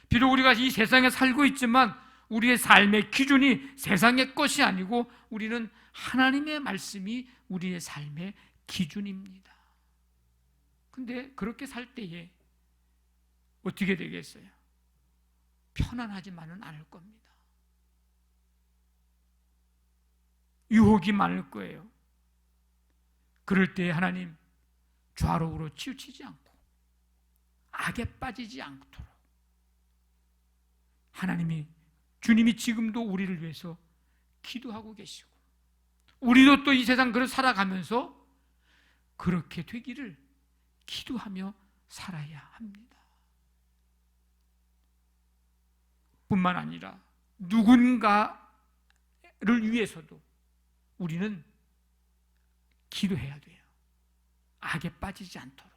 비록 우리가 이 세상에 살고 있지만 우리의 삶의 기준이 세상의 것이 아니고 우리는 하나님의 말씀이 우리의 삶의 기준입니다. 근데 그렇게 살 때에 어떻게 되겠어요? 편안하지만은 않을 겁니다. 유혹이 많을 거예요. 그럴 때 하나님, 좌로우로 치우치지 않고 악에 빠지지 않도록 주님이 지금도 우리를 위해서 기도하고 계시고 우리도 또 이 세상 그걸 살아가면서 그렇게 되기를 기도하며 살아야 합니다. 뿐만 아니라 누군가를 위해서도 우리는 기도해야 돼요. 악에 빠지지 않도록.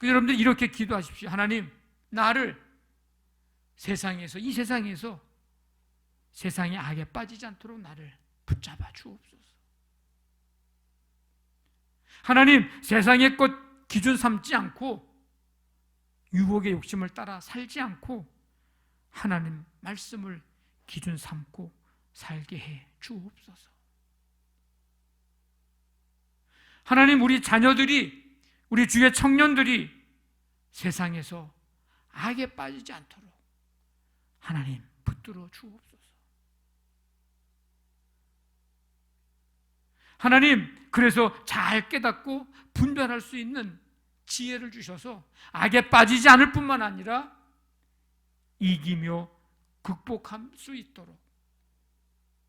여러분들 이렇게 기도하십시오. 하나님, 나를 이 세상에서 세상의 악에 빠지지 않도록 나를 붙잡아 주옵소서. 하나님, 세상의 것 기준 삼지 않고 유혹의 욕심을 따라 살지 않고 하나님 말씀을 기준 삼고 살게 해 주옵소서. 하나님, 우리 자녀들이, 우리 주의 청년들이 세상에서 악에 빠지지 않도록 하나님 붙들어 주옵소서. 하나님, 그래서 잘 깨닫고 분별할 수 있는 지혜를 주셔서 악에 빠지지 않을 뿐만 아니라 이기며 극복할 수 있도록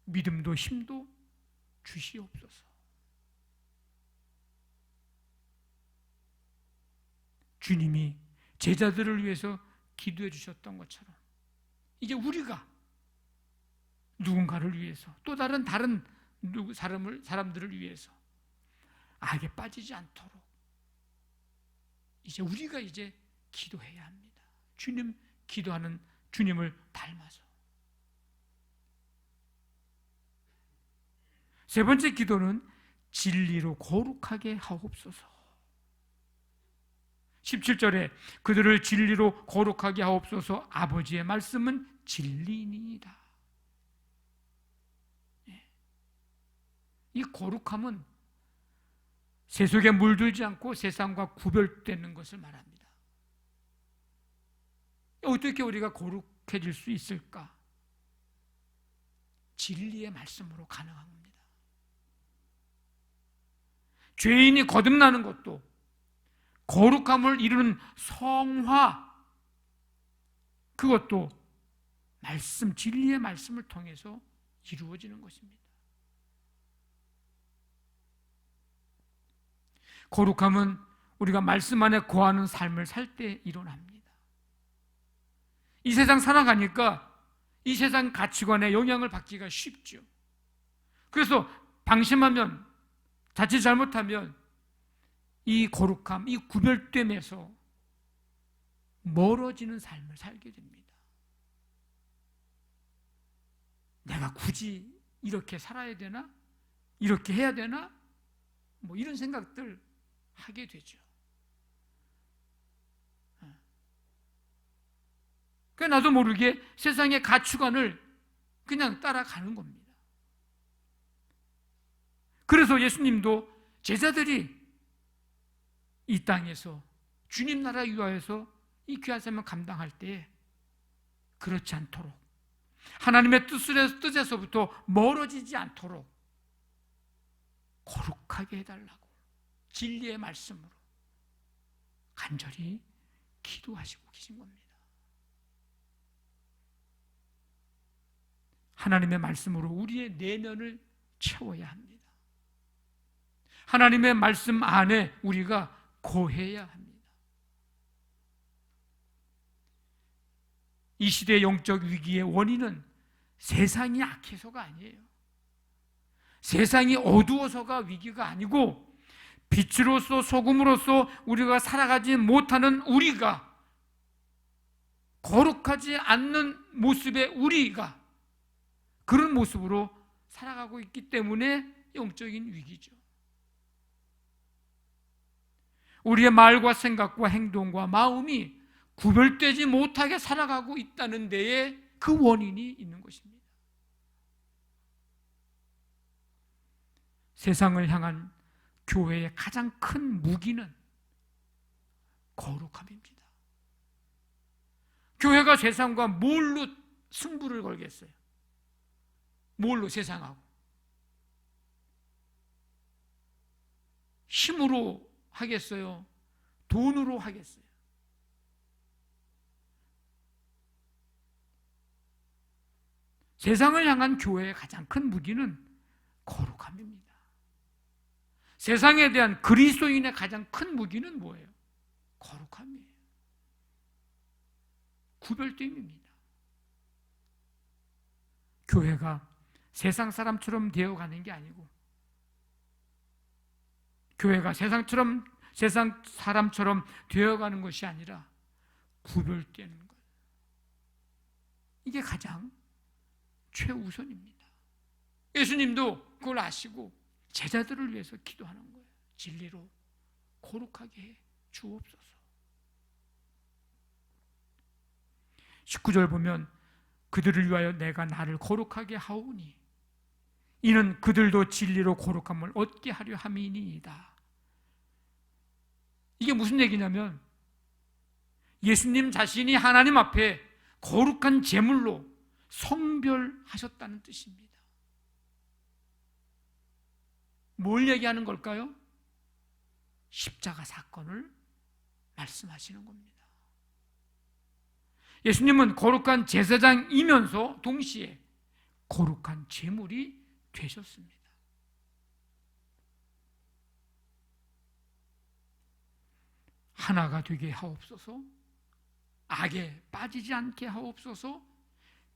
믿음도 힘도 주시옵소서. 주님이 제자들을 위해서 기도해 주셨던 것처럼 이제 우리가 누군가를 위해서 또 다른 사람들을 위해서 악에 빠지지 않도록 우리가 기도해야 합니다. 기도하는 주님을 닮아서. 세 번째 기도는 진리로 거룩하게 하옵소서. 17절에 그들을 진리로 거룩하게 하옵소서. 아버지의 말씀은 진리니이다. 이 거룩함은 세속에 물들지 않고 세상과 구별되는 것을 말합니다. 어떻게 우리가 거룩해질 수 있을까? 진리의 말씀으로 가능한 겁니다. 죄인이 거듭나는 것도 거룩함을 이루는 성화, 그것도 진리의 말씀을 통해서 이루어지는 것입니다. 거룩함은 우리가 말씀 안에 거하는 삶을 살 때 일어납니다. 이 세상 살아가니까 이 세상 가치관에 영향을 받기가 쉽죠. 그래서 방심하면, 자칫 잘못하면 이 거룩함, 이 구별됨에서 멀어지는 삶을 살게 됩니다. 내가 굳이 이렇게 살아야 되나? 이렇게 해야 되나? 이런 생각들 하게 되죠. 그러니까 나도 모르게 세상의 가치관을 그냥 따라가는 겁니다. 그래서 예수님도 제자들이 이 땅에서 주님 나라 위하여서 이 귀한 사명을 감당할 때에 그렇지 않도록, 하나님의 뜻에서부터 멀어지지 않도록 거룩하게 해달라고 진리의 말씀으로 간절히 기도하시고 계신 겁니다. 하나님의 말씀으로 우리의 내면을 채워야 합니다. 하나님의 말씀 안에 우리가 거해야 합니다. 이 시대의 영적 위기의 원인은 세상이 악해서가 아니에요. 세상이 어두워서가 위기가 아니고, 빛으로서 소금으로서 우리가 살아가지 못하는 우리가, 거룩하지 않는 모습의 우리가 그런 모습으로 살아가고 있기 때문에 영적인 위기죠. 우리의 말과 생각과 행동과 마음이 구별되지 못하게 살아가고 있다는 데에 그 원인이 있는 것입니다. 세상을 향한 교회의 가장 큰 무기는 거룩함입니다. 교회가 세상과 뭘로 승부를 걸겠어요? 뭘로? 세상하고 힘으로 하겠어요? 돈으로 하겠어요? 세상을 향한 교회의 가장 큰 무기는 거룩함입니다. 세상에 대한 그리스도인의 가장 큰 무기는 뭐예요? 거룩함이에요. 구별됨입니다. 교회가 세상 사람처럼 되어가는 게 아니고, 교회가 세상 사람처럼 되어가는 것이 아니라 구별되는 것, 이게 가장 최우선입니다. 예수님도 그걸 아시고 제자들을 위해서 기도하는 거예요. 진리로 거룩하게 해 주옵소서. 19절 보면 그들을 위하여 내가 나를 거룩하게 하오니 이는 그들도 진리로 거룩함을 얻게 하려 함이니이다. 이게 무슨 얘기냐면, 예수님 자신이 하나님 앞에 거룩한 제물로 성별하셨다는 뜻입니다. 뭘 얘기하는 걸까요? 십자가 사건을 말씀하시는 겁니다. 예수님은 거룩한 제사장이면서 동시에 거룩한 제물이 되셨습니다. 하나가 되게 하옵소서, 악에 빠지지 않게 하옵소서,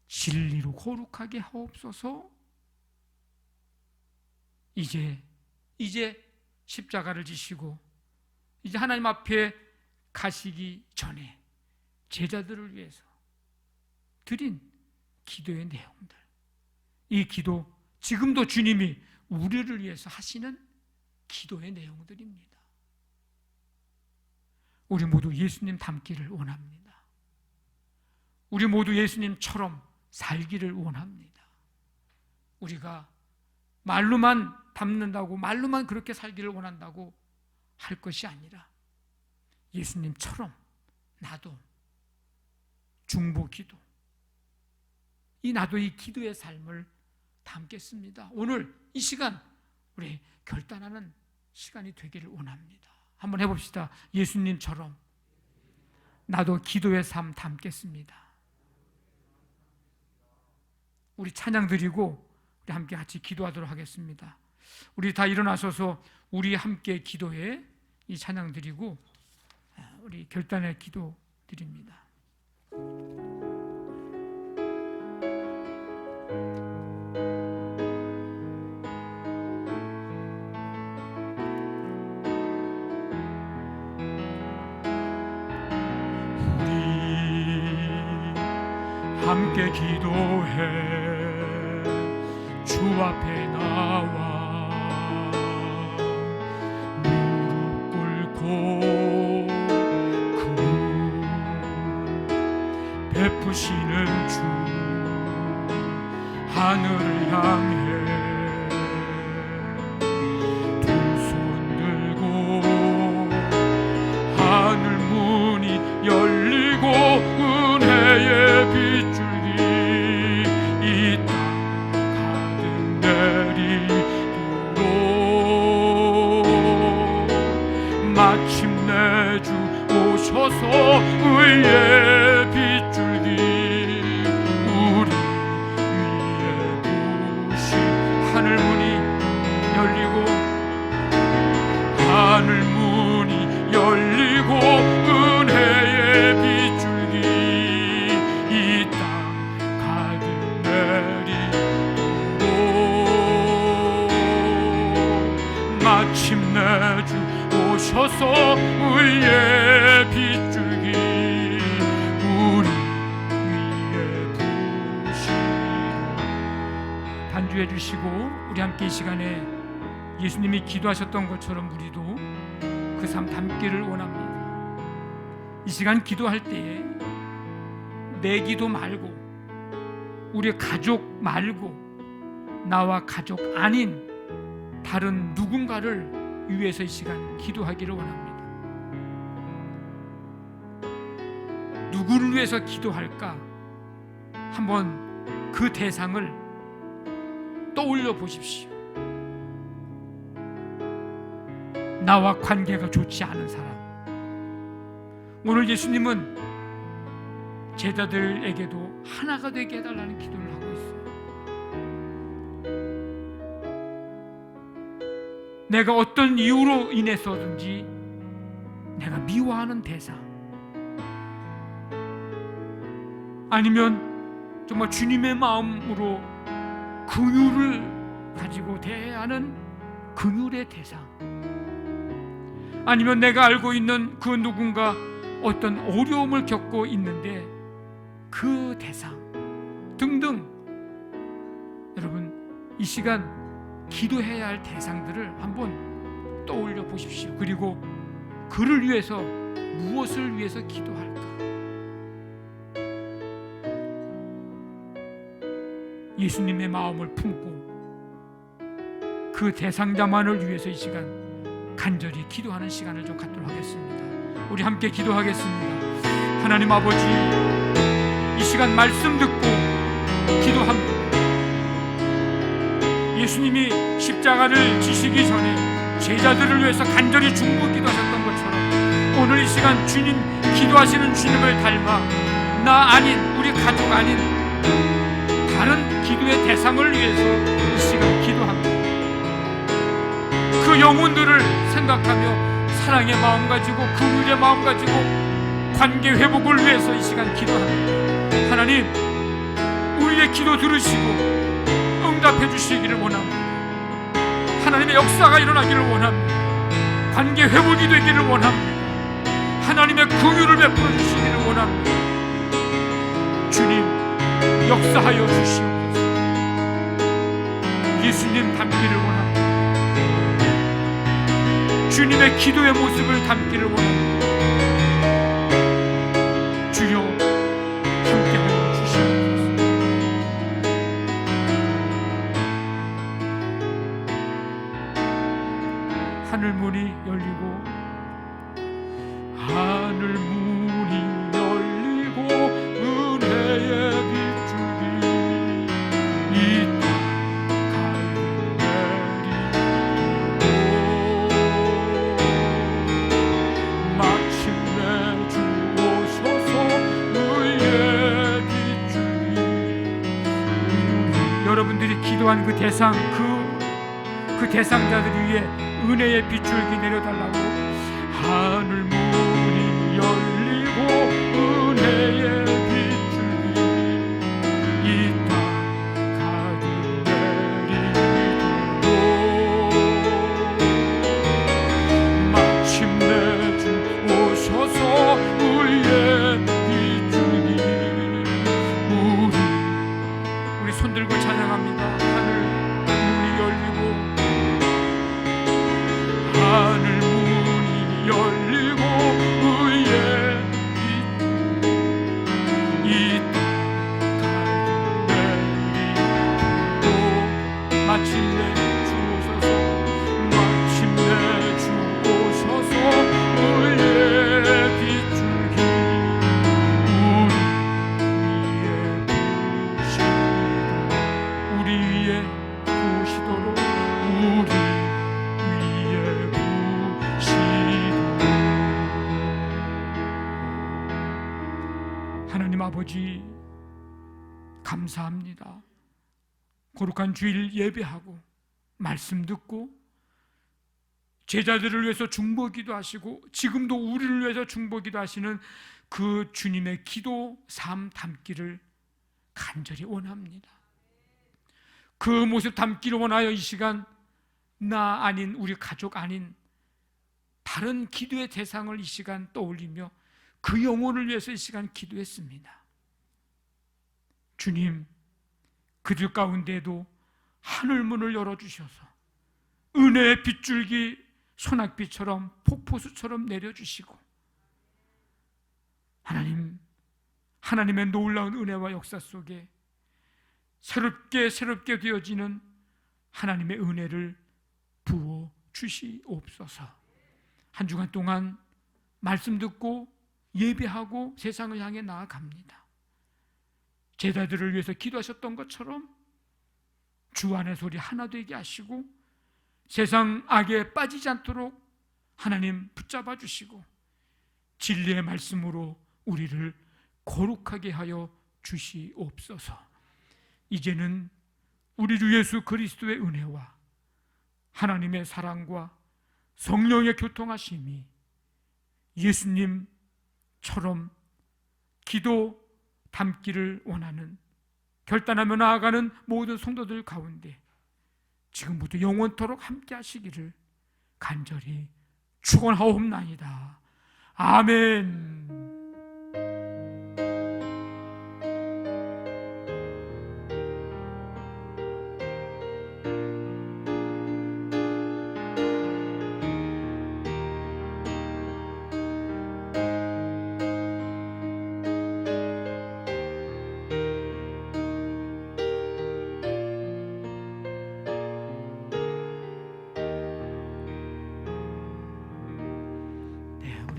진리로 거룩하게 하옵소서. 이제 십자가를 지시고 이제 하나님 앞에 가시기 전에 제자들을 위해서 드린 기도의 내용들, 이 기도 지금도 주님이 우리를 위해서 하시는 기도의 내용들입니다. 우리 모두 예수님 닮기를 원합니다. 우리 모두 예수님처럼 살기를 원합니다. 우리가 말로만 닮는다고, 말로만 그렇게 살기를 원한다고 할 것이 아니라 예수님처럼 나도 중보기도, 나도 이 기도의 삶을 담겠습니다. 오늘 이 시간 우리 결단하는 시간이 되기를 원합니다. 한번 해봅시다. 예수님처럼 나도 기도의 삶 담겠습니다. 우리 찬양 드리고 우리 함께 같이 기도하도록 하겠습니다. 우리 다 일어나셔서 우리 함께 기도해 이 찬양 드리고 우리 결단의 기도 드립니다. 함께 기도해 주 앞에 나와 무릎 꿇고 그 베푸시는 주 하늘을 향해 두 손 들고 하늘 문이 열리고 은혜의 빗줄기 이 땅 가득 내리도록 마침내 주 오셔서 의의 빗줄기 우리 위에 부신 하늘 문이 열리고 하늘 문이 열리고 은혜의 빗줄기 이 땅 가득 내리도록 마침내 주 오셔서 의의 빗줄기 우리 위에 부시고 반주해 주시고 우리 함께 이 시간에 예수님이 기도하셨던 것처럼 우리도 그 삶 담기를 원합니다. 이 시간 기도할 때에 내 기도 말고 우리 가족 말고 나와 가족 아닌 다른 누군가를 위해서 이 시간 기도하기를 원합니다. 누구를 위해서 기도할까? 한번 그 대상을 떠올려 보십시오. 나와 관계가 좋지 않은 사람. 오늘 예수님은 제자들에게도 하나가 되게 해달라는 기도를 하고 있어요. 내가 어떤 이유로 인해서든지 내가 미워하는 대상, 아니면 정말 주님의 마음으로 긍휼을 가지고 대해야 하는 긍휼의 대상, 아니면 내가 알고 있는 그 누군가 어떤 어려움을 겪고 있는데 그 대상 등등. 여러분, 이 시간 기도해야 할 대상들을 한번 떠올려 보십시오. 그리고 그를 위해서 무엇을 위해서 기도할까? 예수님의 마음을 품고 그 대상자만을 위해서 이 시간 간절히 기도하는 시간을 좀 갖도록 하겠습니다. 우리 함께 기도하겠습니다. 하나님 아버지, 이 시간 말씀 듣고 기도합니다. 예수님이 십자가를 지시기 전에 제자들을 위해서 간절히 중보 기도하셨던 것처럼 오늘 이 시간 주님 기도하시는 주님을 닮아 나 아닌, 우리 가족 아닌 다른 기도의 대상을 위해서 이 시간 기도합니다. 그 영혼들을 생각하며 사랑의 마음 가지고 긍휼의 마음 가지고 관계 회복을 위해서 이 시간 기도합니다. 하나님, 우리의 기도 들으시고 응답해 주시기를 원합니다. 하나님의 역사가 일어나기를 원합니다. 관계 회복이 되기를 원합니다. 하나님의 긍휼을 베풀어 주시기를 원합니다. 주님, 역사하여 주시옵소서. 예수님 닮기를 원합니다. 주님의 기도의 모습을 담기를 원합니다. 주여, 함께하여 주시옵소서. 하늘 문이 열리고 하늘 문이 열리고 은혜의 빗줄기 이 땅 가득 내리고 마침내 주 오셔서 의의 빗줄기 여러분들이 기도한 그 대상, 그 대상자들 위에 은혜의 빗줄기 내려달라고 하늘 문이 열리고 은혜의 빗줄기 이 땅 가득 내리도록 마침내 주 오셔서 의의 빗줄기 우리 손들고 찬양합니다. 하늘 문이 열리고 하늘 문이 열리고 의의 아버지 감사합니다. 거룩한 주일 예배하고 말씀 듣고 제자들을 위해서 중보기도 하시고 지금도 우리를 위해서 중보기도 하시는 그 주님의 기도 삶 담기를 간절히 원합니다. 그 모습 담기를 원하여 이 시간 나 아닌 우리 가족 아닌 다른 기도의 대상을 이 시간 떠올리며 그 영혼을 위해서 이 시간 기도했습니다. 주님, 그들 가운데에도 하늘문을 열어주셔서 은혜의 빗줄기 소낙비처럼 폭포수처럼 내려주시고 하나님, 하나님의 놀라운 은혜와 역사 속에 새롭게 되어지는 하나님의 은혜를 부어 주시옵소서. 한 주간 동안 말씀 듣고 예배하고 세상을 향해 나아갑니다. 제자들을 위해서 기도하셨던 것처럼 주 안의 소리 하나 되게 하시고 세상 악에 빠지지 않도록 하나님 붙잡아 주시고 진리의 말씀으로 우리를 거룩하게 하여 주시옵소서. 이제는 우리 주 예수 그리스도의 은혜와 하나님의 사랑과 성령의 교통하심이 예수님처럼 기도 담기를 원하는 결단하며 나아가는 모든 성도들 가운데 지금부터 영원토록 함께 하시기를 간절히 축원하옵나이다. 아멘.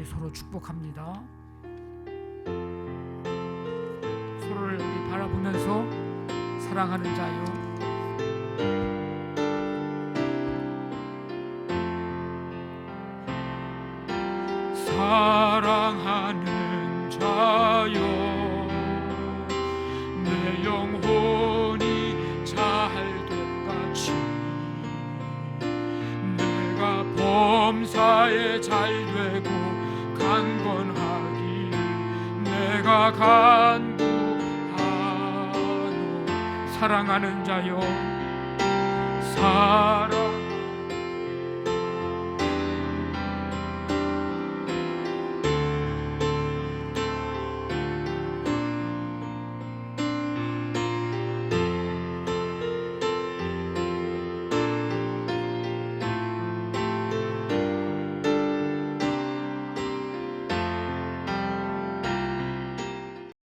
서로 축복합니다. 서로를 바라보면서 사랑하는 자요, 사랑하는 자요, 내 영혼이 잘될 같이 내가 범사에 잘되고 강건하기 내가 간구하노. 사랑하는 자여, 사랑